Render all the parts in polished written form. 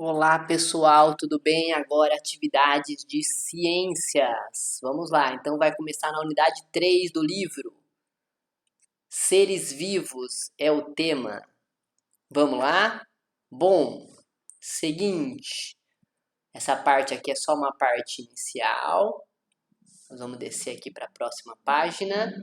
Olá pessoal, tudo bem? Agora atividades de ciências. Vamos lá, então vai começar na unidade 3 do livro. Seres vivos é o tema. Vamos lá? Bom, seguinte, essa parte aqui é só uma parte inicial. Nós vamos descer aqui para a próxima página.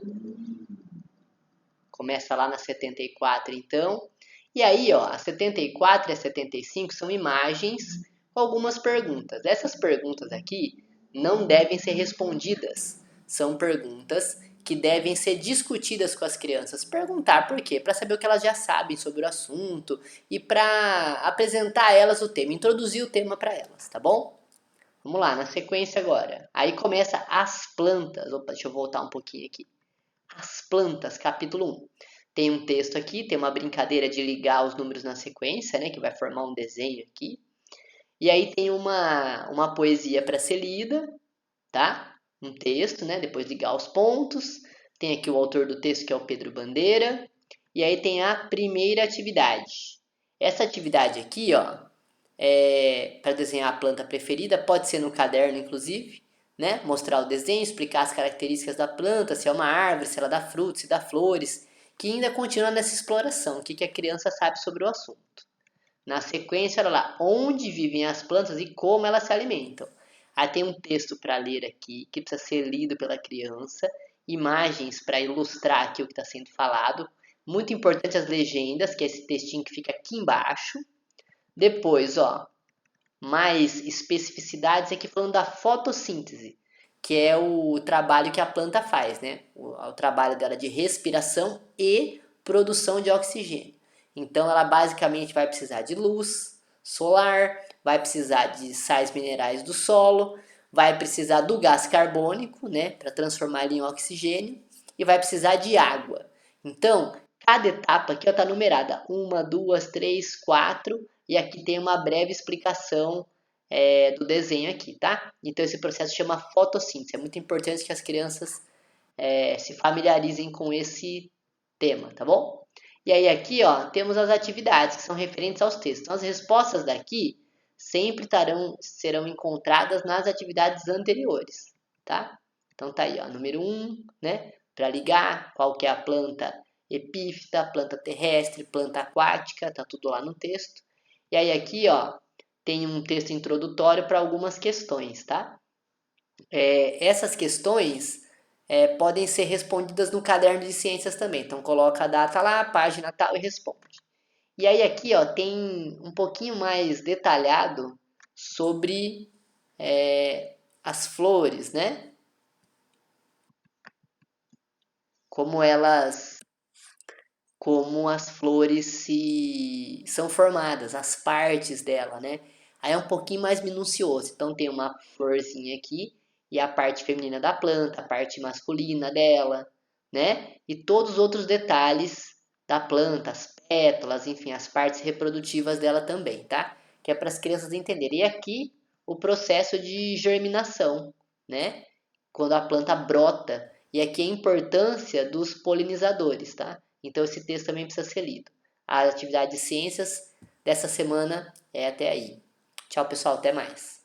Começa lá na 74 então. E aí, ó, a 74 e a 75 são imagens com algumas perguntas. Essas perguntas aqui não devem ser respondidas. São perguntas que devem ser discutidas com as crianças. Perguntar por quê? Para saber o que elas já sabem sobre o assunto e para apresentar a elas o tema, introduzir o tema para elas, tá bom? Vamos lá, na sequência agora. Aí começa as plantas. Opa, deixa eu voltar um pouquinho aqui. As plantas, capítulo 1. Tem um texto aqui, tem uma brincadeira de ligar os números na sequência, né, que vai formar um desenho aqui. E aí tem uma poesia para ser lida, tá? Um texto, né, depois ligar os pontos. Tem aqui o autor do texto, que é o Pedro Bandeira. E aí tem a primeira atividade. Essa atividade aqui, ó, é para desenhar a planta preferida, pode ser no caderno, inclusive, né? Mostrar o desenho, explicar as características da planta, se é uma árvore, se ela dá frutos, se dá flores, que ainda continua nessa exploração, o que a criança sabe sobre o assunto. Na sequência, olha lá, onde vivem as plantas e como elas se alimentam. Aí tem um texto para ler aqui, que precisa ser lido pela criança, imagens para ilustrar aqui o que está sendo falado, muito importante as legendas, que é esse textinho que fica aqui embaixo. Depois, ó, mais especificidades aqui falando da fotossíntese, que é o trabalho que a planta faz, né? O trabalho dela de respiração e produção de oxigênio. Então ela basicamente vai precisar de luz solar, vai precisar de sais minerais do solo, vai precisar do gás carbônico, né, para transformar ele em oxigênio, e vai precisar de água. Então, cada etapa aqui está numerada: 1, 2, 3, 4, e aqui tem uma breve explicação do desenho aqui, tá? Então esse processo chama fotossíntese. É muito importante que as crianças se familiarizem com esse tema, tá bom? E aí aqui, ó, temos as atividades que são referentes aos textos. Então as respostas daqui sempre serão encontradas nas atividades anteriores, tá? Então tá aí, ó, número 1, né? Para ligar, qual que é a planta epífita, planta terrestre, planta aquática, tá tudo lá no texto. E aí aqui, ó, tem um texto introdutório para algumas questões, tá? Essas questões podem ser respondidas no caderno de ciências também. Então coloca a data lá, a página tal e responde. E aí aqui, ó, tem um pouquinho mais detalhado sobre as flores, né? Como elas, como as flores são formadas, as partes dela, né? Aí é um pouquinho mais minucioso. Então tem uma florzinha aqui e a parte feminina da planta, a parte masculina dela, né? E todos os outros detalhes da planta, as pétalas, enfim, as partes reprodutivas dela também, tá? Que é para as crianças entenderem. E aqui o processo de germinação, né? Quando a planta brota. E aqui a importância dos polinizadores, tá? Então esse texto também precisa ser lido. A atividade de ciências dessa semana é até aí. Tchau, pessoal, até mais.